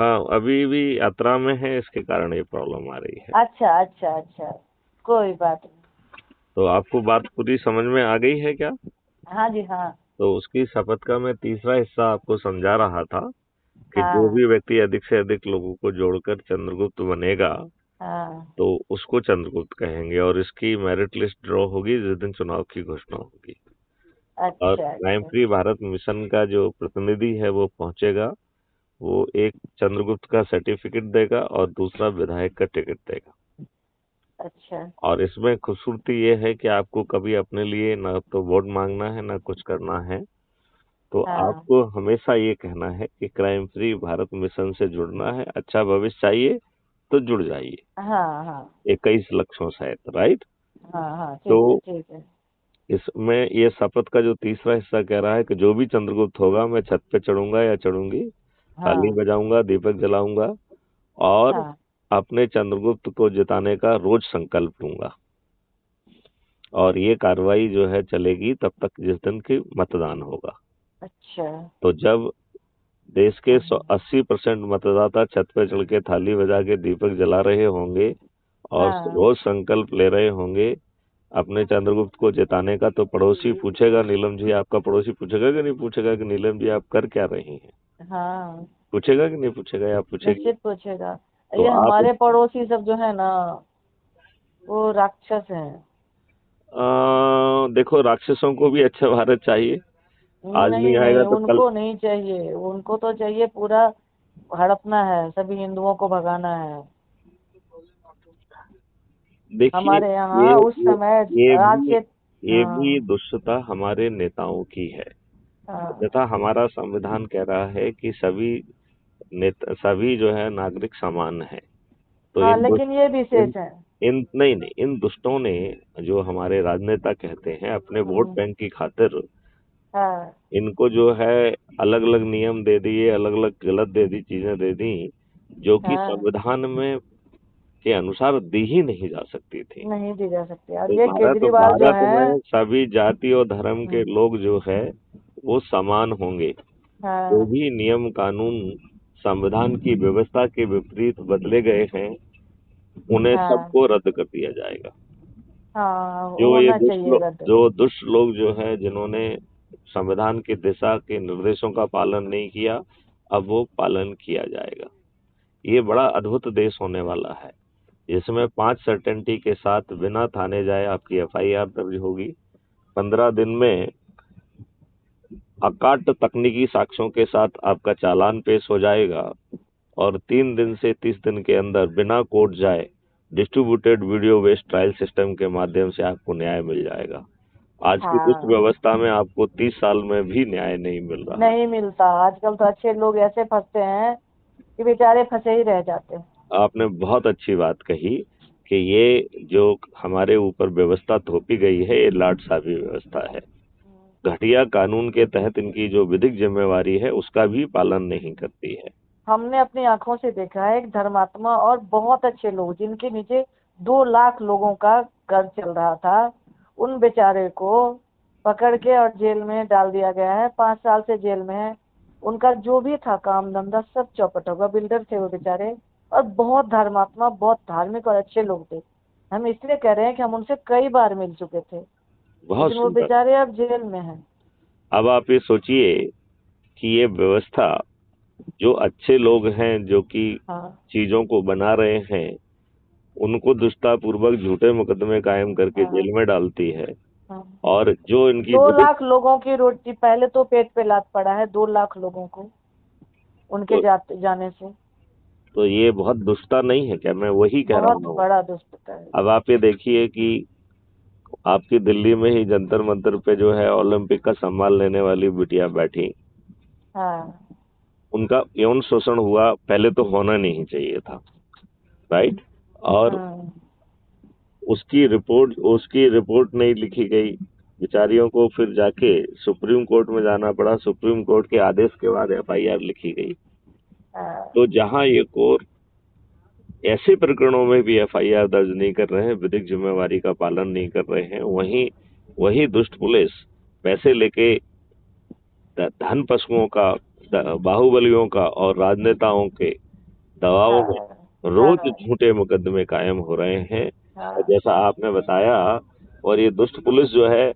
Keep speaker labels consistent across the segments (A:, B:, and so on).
A: हाँ, अभी भी यात्रा में है, इसके कारण ये प्रॉब्लम आ रही है।
B: अच्छा अच्छा अच्छा, कोई बात नहीं।
A: तो आपको बात पूरी समझ में आ गई है क्या?
B: हाँ जी हाँ।
A: तो उसकी शपथ का मैं तीसरा हिस्सा आपको समझा रहा था कि जो
B: हाँ
A: भी व्यक्ति अधिक से अधिक लोगों को जोड़कर चंद्रगुप्त बनेगा,
B: हाँ।
A: तो उसको चंद्रगुप्त कहेंगे, और इसकी मेरिट लिस्ट ड्रॉ होगी जिस दिन चुनाव की घोषणा होगी। और
B: अच्छा
A: क्राइम
B: अच्छा।
A: फ्री भारत मिशन का जो प्रतिनिधि है वो पहुंचेगा, वो एक चंद्रगुप्त का सर्टिफिकेट देगा और दूसरा विधायक का टिकट देगा।
B: अच्छा।
A: और इसमें खूबसूरती ये है कि आपको कभी अपने लिए ना तो वोट मांगना है ना कुछ करना है। तो
B: हाँ
A: आपको हमेशा ये कहना है कि क्राइम फ्री भारत मिशन से जुड़ना है, अच्छा भविष्य चाहिए तो जुड़ जाइए।
B: हाँ हाँ
A: 21 लक्षों शायद, राइट?
B: हाँ हाँ,
A: तो
B: ठीक है ठीक है।
A: इसमें ये शपथ का जो तीसरा हिस्सा कह रहा है कि जो भी चंद्रगुप्त होगा, मैं छत पे चढ़ूंगा या चढ़ूंगी, थाली
B: हाँ
A: बजाऊंगा, दीपक जलाऊंगा, और
B: हाँ।
A: अपने चंद्रगुप्त को जिताने का रोज संकल्प लूंगा। और ये कार्रवाई जो है चलेगी तब तक जिस दिन की मतदान होगा।
B: अच्छा।
A: तो जब देश के
B: हाँ
A: 80% मतदाता छत पे चढ़ के थाली बजा के दीपक जला रहे होंगे और
B: हाँ
A: रोज संकल्प ले रहे होंगे अपने चंद्रगुप्त को जिताने का, तो पड़ोसी पूछेगा, नीलम जी, आपका पड़ोसी पूछेगा कि नहीं पूछेगा कि नीलम जी आप कर क्या रही हैं?
B: हाँ,
A: पूछेगा कि नहीं पूछेगा, या आप पूछेगी?
B: निश्चित पूछेगा।
A: तो
B: ये
A: आप
B: हमारे पड़ोसी सब जो है ना, वो राक्षस हैं।
A: देखो, राक्षसों को भी अच्छा भारत चाहिए। आज
B: नहीं
A: नहीं आएगा
B: नहीं,
A: तो कल।
B: उनको नहीं चाहिए, उनको तो चाहिए पूरा हड़पना है, सभी हिंदुओं को भगाना है।
A: देखिए,
B: हमारे
A: ये
B: यहाँ उस
A: ये
B: समय
A: ये
B: आज
A: भी
B: से।
A: ये भी
B: हाँ
A: दुष्टता हमारे नेताओं की है।
B: हाँ
A: तथा हमारा संविधान कह रहा है कि सभी जो है नागरिक समान है। तो
B: हाँ,
A: इन
B: लेकिन ये
A: दुष्ट इन
B: विशेष है।
A: इन नहीं नहीं, इन दुष्टों ने, जो हमारे राजनेता कहते हैं, अपने वोट
B: हम्म,
A: बैंक की खातिर
B: हाँ
A: इनको जो है अलग अलग नियम दे दिए, अलग अलग गलत दे दी, चीजें दे दी जो कि
B: हाँ,
A: संविधान में के अनुसार दी ही नहीं जा सकती थी।
B: नहीं दी जा सकती। और
A: तो
B: ये
A: भारत
B: केजरीवाल जो
A: भारत
B: है।
A: में सभी जाति और धर्म के
B: हम्म,
A: लोग जो है वो समान होंगे। जो
B: हाँ
A: भी नियम कानून संविधान की व्यवस्था के विपरीत बदले गए हैं, उन्हें
B: हाँ
A: सबको रद्द कर दिया जाएगा।
B: हाँ,
A: जो ये
B: होना चाहिए रद्द।
A: दुष्ट लोग जो है, जिन्होंने संविधान की दिशा के निर्देशों का पालन नहीं किया, अब वो पालन किया जाएगा। ये बड़ा अद्भुत देश होने वाला है, जिसमें 5 सर्टेनिटी के साथ बिना थाने जाए आपकी एफआईआर दर्ज होगी। 15 दिन में अकाट तकनीकी साक्ष्यों के साथ आपका चालान पेश हो जाएगा, और 3 दिन से 30 दिन के अंदर बिना कोर्ट जाए distributed video based trial system के माध्यम से आपको न्याय मिल जाएगा। आज की दुष्ट
B: हाँ,
A: व्यवस्था में आपको 30 साल में भी न्याय नहीं मिल रहा।
B: नहीं मिलता। आजकल तो अच्छे लोग ऐसे फंसते हैं कि बेचारे फंसे ही रह जाते हैं।
A: आपने बहुत अच्छी बात कही कि ये जो हमारे ऊपर व्यवस्था थोपी गई है, ये लाट साहबी व्यवस्था है। घटिया कानून के तहत इनकी जो विधिक जिम्मेवारी है उसका भी पालन नहीं करती है।
B: हमने अपनी आंखों से देखा है, एक धर्मात्मा और बहुत अच्छे लोग जिनके नीचे 2 लाख लोगों का घर चल रहा था, उन बेचारे को पकड़ के और जेल में डाल दिया गया है। 5 साल से जेल में है। उनका जो भी था काम धंधा सब चौपट होगा। बिल्डर थे वो बेचारे, और बहुत धर्मात्मा, बहुत धार्मिक और अच्छे लोग थे। हम इसलिए कह रहे हैं कि हम उनसे कई बार मिल चुके थे,
A: बहुत
B: लेकिन वो
A: सुंदर।
B: बेचारे अब जेल में हैं।
A: अब आप ये सोचिए कि ये व्यवस्था, जो अच्छे लोग हैं जो कि
B: हाँ
A: चीजों को बना रहे हैं, उनको दुष्टापूर्वक झूठे मुकदमे कायम करके
B: हाँ
A: जेल में डालती है।
B: हाँ।
A: और जो इनकी
B: दो
A: विधिक,
B: लाख लोगों की रोटी पहले तो पेट पे लात पड़ा है, 2 लाख लोगों को उनके
A: तो,
B: जाने से।
A: तो ये बहुत दुष्टता नहीं है क्या? मैं वही कह
B: बहुत
A: रहा हूँ।
B: बड़ा दुष्टता है।
A: अब आप ये देखिए कि आपकी दिल्ली में ही जंतर मंतर पे जो है ओलंपिक का सम्मान लेने वाली बिटिया बैठी,
B: हाँ
A: उनका यौन शोषण हुआ, पहले तो होना नहीं चाहिए था, राइट? और
B: हाँ
A: उसकी रिपोर्ट नहीं लिखी गई, बेचारियों को फिर जाके सुप्रीम कोर्ट में जाना पड़ा, सुप्रीम कोर्ट के आदेश के बाद एफआईआर लिखी गई।
B: हाँ
A: तो जहां ये कोर्ट ऐसे प्रकरणों में भी एफआईआर दर्ज नहीं कर रहे हैं, विधिक जिम्मेवारी का पालन नहीं कर रहे हैं, वहीं वही दुष्ट पुलिस पैसे लेके धन पशुओं का, बाहुबलियों का और राजनेताओं के दबाव में
B: हाँ
A: रोज
B: हाँ
A: झूठे मुकदमे कायम हो रहे हैं। और
B: हाँ।
A: जैसा आपने बताया, और ये दुष्ट पुलिस जो है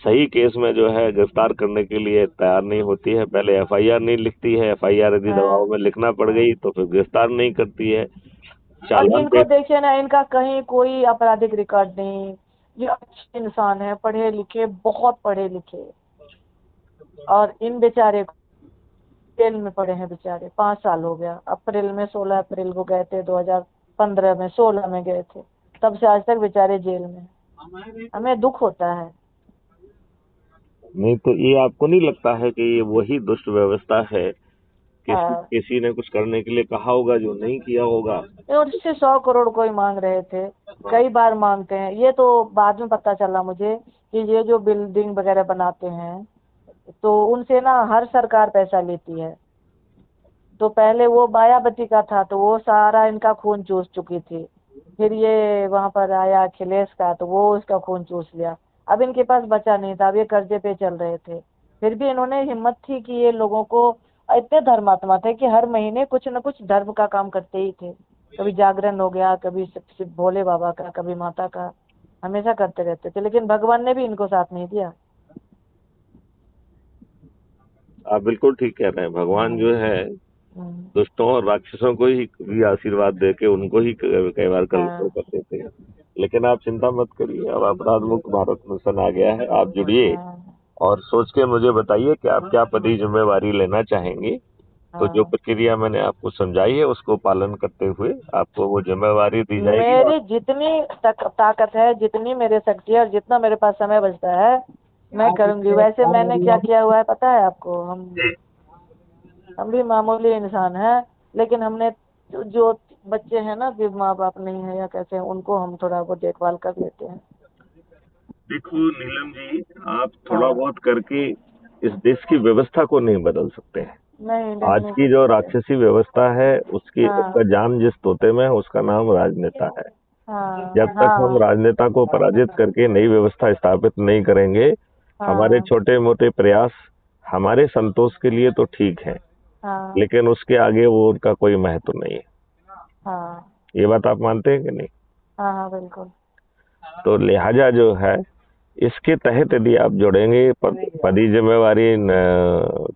A: सही केस में जो है गिरफ्तार करने के लिए तैयार नहीं होती है। पहले एफआईआर नहीं लिखती है, एफआईआर यदि दबाव
B: हाँ
A: में लिखना पड़
B: हाँ।
A: गई तो फिर गिरफ्तार नहीं करती है।
B: और
A: चालान
B: इनको
A: पे
B: देखिए ना, इनका कहीं कोई आपराधिक रिकॉर्ड नहीं। ये अच्छे इंसान है, पढ़े लिखे, बहुत पढ़े लिखे, और इन बेचारे को जेल में पड़े हैं बेचारे। 5 साल हो गया। अप्रैल में 16 अप्रैल को गए थे, 2015 में, 16 में गए थे, तब से आज तक बेचारे जेल में हैं। हमें दुख होता है।
A: नहीं, तो ये आपको नहीं लगता है कि ये वही दुष्ट व्यवस्था है?
B: हाँ।
A: किसी ने कुछ करने के लिए कहा होगा जो नहीं किया होगा।
B: और इससे 100 करोड़ कोई मांग रहे थे। कई बार मांगते हैं। ये तो बाद में पता चला मुझे कि ये जो बिल्डिंग वगैरह बनाते हैं, तो उनसे ना हर सरकार पैसा लेती है। तो पहले वो मायावती का था, तो वो सारा इनका खून चूस चुकी थी। फिर ये वहां पर आया अखिलेश का, तो वो उसका खून चूस लिया। अब इनके पास बचा नहीं था, अब ये कर्जे पे चल रहे थे। फिर भी इन्होंने हिम्मत थी कि ये लोगों को, इतने धर्मात्मा थे कि हर महीने कुछ न कुछ धर्म का काम करते ही थे। कभी जागरण हो गया, कभी शिव भोले बाबा का, कभी माता का, हमेशा करते रहते थे। लेकिन भगवान ने भी इनको साथ नहीं दिया।
A: आप बिल्कुल ठीक कह रहे हैं। भगवान जो है
B: हम्म,
A: दुष्टों और राक्षसों को ही भी आशीर्वाद दे के उनको ही कई बार कलंकित
B: हाँ
A: कर देते हैं। लेकिन आप चिंता मत करिए, अब अपराध मुक्त भारत मिशन आ गया है। आप जुड़िए
B: हाँ
A: और सोच के मुझे बताइए कि आप क्या पदी जिम्मेवारी लेना चाहेंगे। तो जो
B: हाँ।
A: प्रक्रिया मैंने आपको समझाई है उसको पालन करते हुए आपको वो जिम्मेवारी दी जाएगी। और
B: मेरी जितनी ताकत है, जितनी मेरे शक्ति है, और जितना मेरे पास समय बचता है, मैं करूंगी। वैसे मैंने क्या किया हुआ है पता है आपको? हम भी मामूली इंसान हैं, लेकिन हमने जो बच्चे हैं ना, कि माँ बाप नहीं है या कैसे हैं, उनको हम थोड़ा बहुत देखभाल कर लेते हैं।
A: देखो नीलम जी, आप थोड़ा
B: हाँ।
A: बहुत करके इस देश की व्यवस्था को नहीं बदल सकते हैं।
B: नहीं,
A: आज
B: नहीं
A: की जो
B: सकते।
A: राक्षसी व्यवस्था है उसका
B: हाँ
A: जान जिस तोते में है उसका नाम राजनेता है।
B: हाँ
A: जब तक हम
B: हाँ
A: राजनेता को पराजित करके नई व्यवस्था स्थापित नहीं करेंगे, हमारे
B: हाँ
A: छोटे मोटे प्रयास हमारे संतोष के लिए तो ठीक है,
B: हाँ
A: लेकिन उसके आगे वो उनका कोई महत्व नहीं है।
B: हाँ
A: ये बात आप मानते हैं कि नहीं?
B: हाँ हाँ बिल्कुल।
A: तो लिहाजा जो है इसके तहत यदि आप जुड़ेंगे, पदी जिम्मेवारी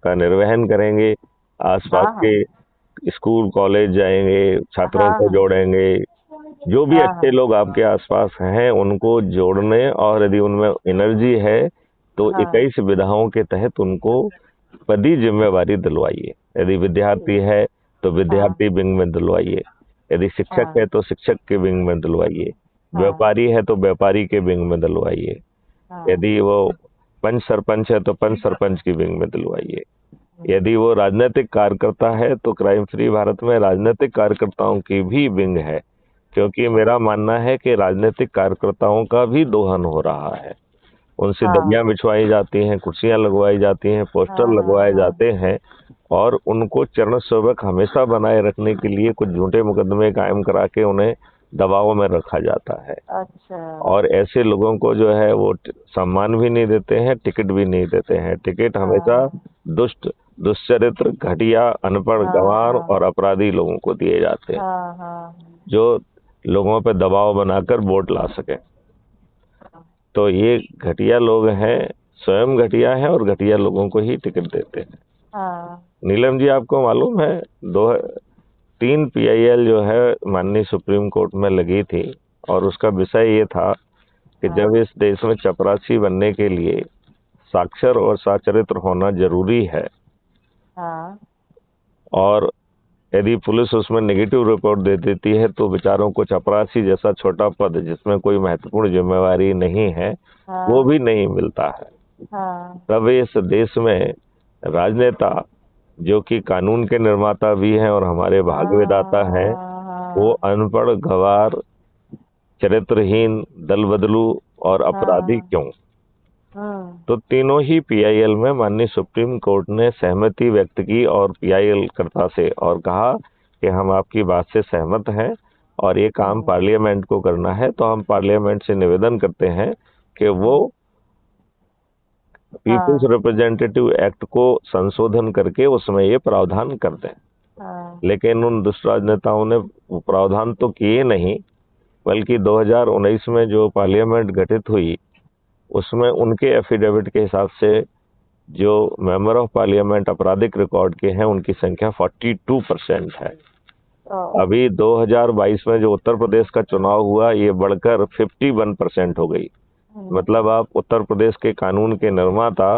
A: का निर्वहन करेंगे, आसपास
B: हाँ हाँ
A: के स्कूल कॉलेज जाएंगे, छात्रों
B: हाँ
A: को
B: हाँ
A: जोड़ेंगे, जो भी
B: हाँ
A: अच्छे
B: हाँ
A: लोग आपके आसपास हैं उनको जोड़ने, और यदि उनमें एनर्जी है तो
B: हाँ
A: 21 विधाओं के तहत उनको पदी जिम्मेवारी दिलवाइए। यदि विद्यार्थी
B: ठीक।
A: है तो
B: हाँ
A: विद्यार्थी विंग में दिलवाइए, यदि शिक्षक है
B: हाँ
A: तो शिक्षक के विंग में दिलवाइए,
B: हाँ
A: व्यापारी है तो व्यापारी के विंग में दिलवाइए,
B: हाँ।
A: यदि वो पंच सरपंच है तो पंच सरपंच की विंग में दिलवाइए,
B: हम्म,
A: यदि वो राजनीतिक कार्यकर्ता है तो क्राइम फ्री भारत में राजनीतिक कार्यकर्ताओं की भी विंग है। क्योंकि
B: अच्छा।
A: मेरा मानना है कि राजनीतिक कार्यकर्ताओं का भी दोहन हो रहा है। उनसे
B: हाँ
A: दबियां बिछवाई जाती हैं, कुर्सियां लगवाई जाती हैं, पोस्टर
B: हाँ हाँ
A: लगवाए
B: हाँ।
A: जाते हैं, और उनको चरण सेवक हमेशा बनाए रखने के लिए कुछ झूठे मुकदमे कायम करा के उन्हें दबाव में रखा जाता है।
B: अच्छा।
A: और ऐसे लोगों को जो है वो सम्मान भी नहीं देते हैं, टिकट भी नहीं देते हैं। टिकट हमेशा
B: हाँ
A: दुष्ट, दुष्चरित्र, घटिया, अनपढ़,
B: हाँ
A: गंवार
B: हाँ
A: और अपराधी लोगों को दिए जाते हैं,
B: हाँ हाँ
A: जो लोगों पर दबाव बनाकर वोट ला सके। तो ये घटिया लोग हैं, स्वयं घटिया हैं और घटिया लोगों को ही टिकट देते हैं।
B: हाँ
A: नीलम जी, आपको मालूम है, दो 3 PIL जो है माननीय सुप्रीम कोर्ट में लगी थी, और उसका विषय ये था कि
B: हाँ
A: जब इस देश में चपरासी बनने के लिए साक्षर और सचरित्र होना जरूरी है,
B: हाँ
A: और यदि पुलिस उसमें नेगेटिव रिपोर्ट दे देती है तो बेचारों को चपरासी जैसा छोटा पद जिसमें कोई महत्वपूर्ण जिम्मेवारी नहीं है वो
B: हाँ
A: भी नहीं मिलता है।
B: हाँ
A: तब इस देश में राजनेता, जो कि कानून के निर्माता भी हैं और हमारे भाग विधाता हैं, वो
B: हाँ
A: अनपढ़, गंवार, चरित्रहीन, दल बदलू और अपराधी
B: हाँ
A: क्यों?
B: हाँ
A: तो तीनों ही PIL में माननीय सुप्रीम कोर्ट ने सहमति व्यक्त की और PIL कर्ता से, और कहा कि हम आपकी बात से सहमत हैं और ये काम
B: हाँ
A: पार्लियामेंट को करना है, तो हम पार्लियामेंट से निवेदन करते हैं कि वो
B: हाँ
A: पीपुल्स
B: हाँ
A: रिप्रेजेंटेटिव एक्ट को संशोधन करके उसमें ये प्रावधान कर दें।
B: हाँ
A: लेकिन उन दुष्ट राजनेताओं ने वो प्रावधान तो किए नहीं, बल्कि 2019 में जो पार्लियामेंट गठित हुई उसमें उनके एफिडेविट के हिसाब से जो मेंबर ऑफ पार्लियामेंट आपराधिक रिकॉर्ड के हैं उनकी संख्या 42% है। अभी 2022 में जो उत्तर प्रदेश का चुनाव हुआ ये बढ़कर 51% हो गई। मतलब आप उत्तर प्रदेश के कानून के निर्माता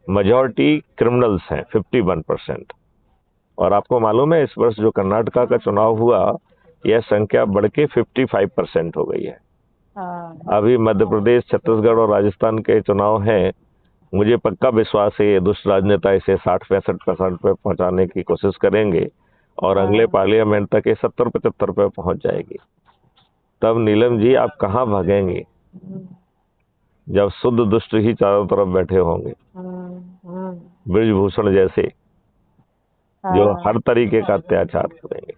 A: मेजॉरिटी क्रिमिनल्स हैं 51%। और आपको मालूम है इस वर्ष जो कर्नाटका का चुनाव हुआ यह संख्या बढ़ के 55% हो गई है। अभी मध्य प्रदेश, छत्तीसगढ़ और राजस्थान के चुनाव हैं। मुझे पक्का विश्वास है ये दुष्ट राजनेता इसे 60-65% पे पहुंचाने की कोशिश करेंगे और अगले पार्लियामेंट तक ये 70-75 पे पहुंच जाएगी। तब नीलम जी आप कहाँ भागेंगे जब शुद्ध दुष्ट ही चारों तरफ बैठे होंगे, ब्रिजभूषण जैसे, जो हर तरीके का अत्याचार करेंगे।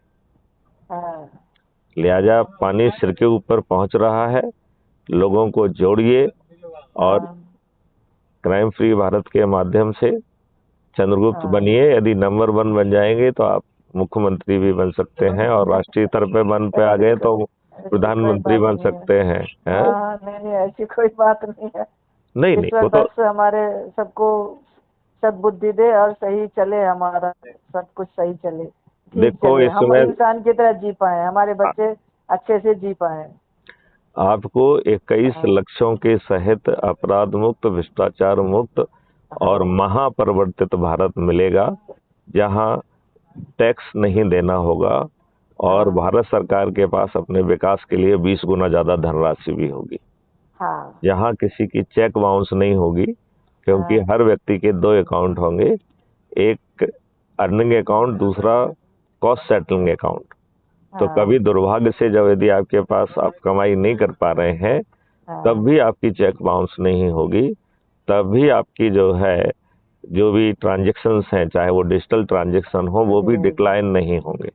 A: लिहाजा पानी सिर के ऊपर पहुंच रहा है, लोगों को जोड़िए और क्राइम फ्री भारत के माध्यम से चंद्रगुप्त बनिए। यदि नंबर 1 बन जाएंगे तो आप मुख्यमंत्री भी बन सकते हैं और राष्ट्रीय स्तर पे 1 पे आ गए तो प्रधानमंत्री बन सकते हैं।
B: नहीं, ऐसी कोई बात नहीं है।
A: नहीं वो तो
B: बस हमारे सबको सद्बुद्धि दे और सही चले, हमारा सब कुछ सही चले।
A: देखो
B: चले, हम
A: इसमें
B: इंसान की तरह जी पाए, हमारे बच्चे अच्छे से जी पाए।
A: आपको 21 लक्ष्यों के सहित अपराध मुक्त, भ्रष्टाचार मुक्त और महापरिवर्तित भारत मिलेगा, जहां टैक्स नहीं देना होगा और भारत सरकार के पास अपने विकास के लिए 20 गुना ज्यादा धनराशि भी होगी। जहां किसी की चेक बाउंस नहीं होगी, क्योंकि हर व्यक्ति के 2 अकाउंट होंगे, एक अर्निंग अकाउंट, दूसरा कॉस्ट सेटलिंग अकाउंट। तो कभी दुर्भाग्य से जब यदि आपके पास आप कमाई नहीं कर पा रहे हैं तब भी आपकी चेक बाउंस नहीं होगी, तब भी आपकी जो है जो भी ट्रांजैक्शंस हैं, चाहे वो डिजिटल ट्रांजैक्शन हो, वो भी डिक्लाइन नहीं होंगे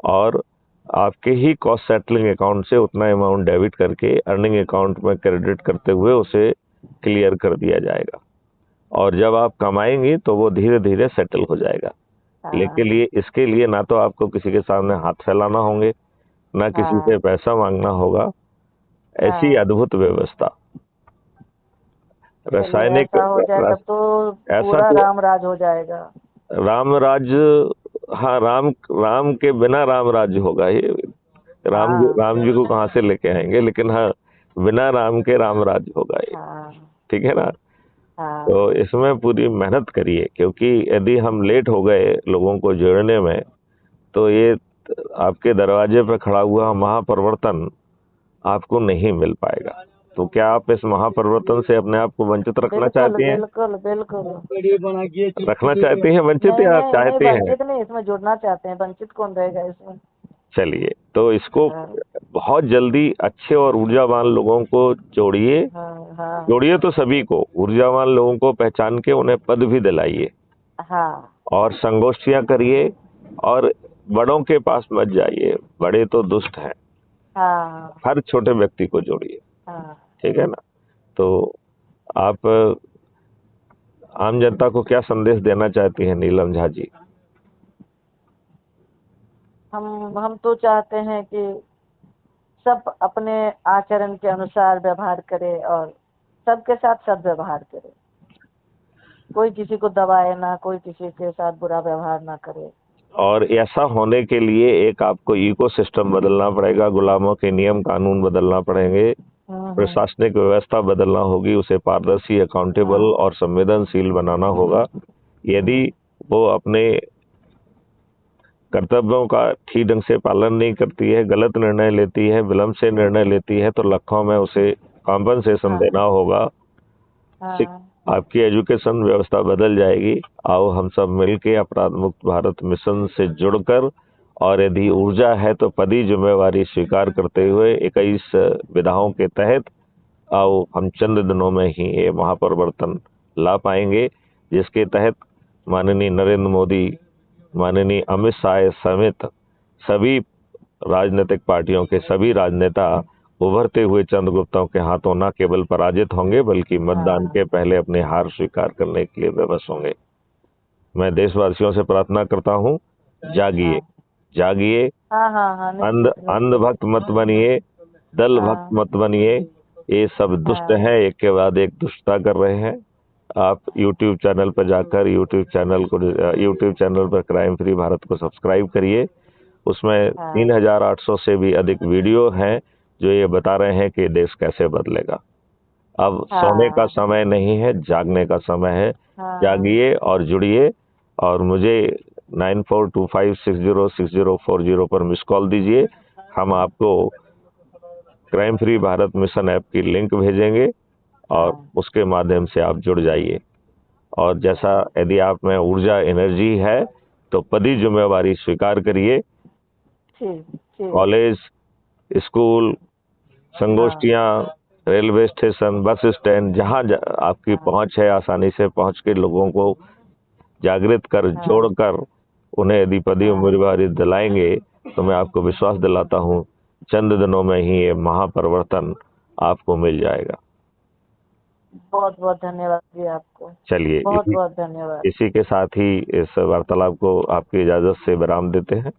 A: और आपके ही कॉस्ट सेटलिंग अकाउंट से उतना अमाउंट डेबिट करके अर्निंग अकाउंट में क्रेडिट करते हुए उसे क्लियर कर दिया जाएगा और जब आप कमाएंगी तो वो धीरे धीरे सेटल हो जाएगा। लेकिन इसके लिए ना तो आपको किसी के सामने हाथ फैलाना होंगे, ना किसी से पैसा मांगना होगा। ऐसी अद्भुत व्यवस्था रासायनिक
B: तब तो पूरा राम राज हो जाएगा।
A: राम राज, हाँ, राम के बिना राम राज्य होगा। ये राम जी को कहाँ से लेके आएंगे, लेकिन हाँ बिना राम के राम राज्य होगा ये। ठीक है ना। तो इसमें पूरी मेहनत करिए, क्योंकि यदि हम लेट हो गए लोगों को जोड़ने में तो ये आपके दरवाजे पर खड़ा हुआ महापरिवर्तन आपको नहीं मिल पाएगा। तो क्या आप इस महापरिवर्तन से अपने आप को वंचित रखना चाहती हैं? बिल्कुल रखना चाहती हैं वंचित, या आप चाहते हैं?
B: वंचित नहीं, इसमें जुड़ना चाहते हैं। वंचित कौन रहेगा इसमें?
A: चलिए, तो इसको बहुत जल्दी अच्छे और ऊर्जावान लोगों को जोड़िए। जोड़िए तो सभी को, ऊर्जावान लोगों को पहचान के उन्हें पद भी दिलाइए और संगोष्ठियां करिए और बड़ों के पास मत जाइए, बड़े तो दुष्ट हैं। हर छोटे व्यक्ति को जोड़िए। ठीक है ना। तो आप आम जनता को क्या संदेश देना चाहती हैं नीलम झा जी?
B: हम तो चाहते हैं कि सब अपने आचरण के अनुसार व्यवहार करे और सबके साथ सद्व्यवहार करे। कोई किसी को दबाए ना, कोई किसी के साथ बुरा व्यवहार ना करे।
A: और ऐसा होने के लिए एक आपको इकोसिस्टम बदलना पड़ेगा, गुलामों के नियम कानून बदलना पड़ेंगे, प्रशासनिक व्यवस्था बदलना होगी, उसे पारदर्शी, अकाउंटेबल और संवेदनशील बनाना होगा। यदि वो अपने कर्तव्यों का ठीक ढंग से पालन नहीं करती है, गलत निर्णय लेती है, विलंब से निर्णय लेती है, तो लाखों में उसे कॉम्पनसेशन देना होगा। आपकी एजुकेशन व्यवस्था बदल जाएगी। आओ हम सब मिलके अपराध मुक्त भारत मिशन से जुड़कर, और यदि ऊर्जा है तो पदी जिम्मेवारी स्वीकार करते हुए 21 विधाओं के तहत आओ हम चंद दिनों में ही ये महापरिवर्तन ला पाएंगे, जिसके तहत माननीय नरेंद्र मोदी, माननीय अमित शाह समेत सभी राजनीतिक पार्टियों के सभी राजनेता उभरते हुए चंद्रगुप्तों के हाथों न केवल पराजित होंगे बल्कि मतदान के पहले अपने हार स्वीकार करने के लिए विवश होंगे। मैं देशवासियों से प्रार्थना करता हूं जागिए,
B: हाँ
A: जागिए,
B: हाँ हाँ हाँ,
A: अंध भक्त मत बनिए, दल भक्त मत बनिए। ये सब दुष्ट
B: हाँ
A: हैं, एक के बाद एक दुष्टता कर रहे हैं। आप YouTube चैनल पर जाकर YouTube चैनल पर क्राइम फ्री भारत को सब्सक्राइब करिए। उसमें
B: हाँ
A: 3800 से भी अधिक वीडियो हैं जो ये बता रहे हैं कि देश कैसे बदलेगा। अब सोने का
B: हाँ
A: समय नहीं है, जागने का समय है।
B: हाँ
A: जागिए और जुड़िए, और मुझे 9425606040 पर मिस कॉल दीजिए। हम आपको crime free Bharat mission app की लिंक भेजेंगे और
B: हाँ
A: उसके माध्यम से आप जुड़ जाइए। और जैसा यदि आप में ऊर्जा एनर्जी है तो पदी जिम्मेवारी स्वीकार करिए।
B: ठीक ठीक।
A: कॉलेज, स्कूल,
B: हाँ
A: संगोष्ठियां, रेलवे स्टेशन, बस स्टैंड, जहां आपकी
B: हाँ
A: पहुंच है, आसानी से पहुंच के लोगों को जागृत कर,
B: हाँ
A: जोड़कर उन्हें यदि पदी
B: हाँ।
A: उम्मीदवारी दिलाएंगे तो मैं आपको विश्वास दिलाता हूं चंद दिनों में ही ये महापरिवर्तन आपको मिल जाएगा।
B: बहुत बहुत धन्यवाद जी आपको।
A: चलिए,
B: बहुत बहुत धन्यवाद।
A: इसी के साथ ही इस वार्तालाप को आपकी इजाजत से विराम देते हैं।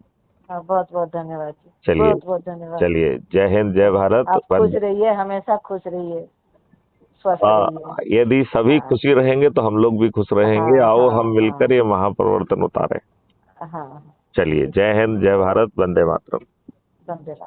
B: हाँ, बहुत बहुत धन्यवाद जी।
A: चलिए,
B: बहुत बहुत धन्यवाद।
A: चलिए, जय हिंद, जय भारत।
B: आप खुश रहिए, हमेशा खुश रहिए, स्वस्थ रहिए।
A: यदि सभी
B: हाँ
A: खुशी रहेंगे तो हम लोग भी खुश रहेंगे।
B: हाँ
A: आओ हम
B: हाँ
A: मिलकर ये महापरिवर्तन उतारें।
B: हाँ हाँ।
A: चलिए, जय हिंद, जय भारत, वंदे मातरम।
B: धन्यवाद।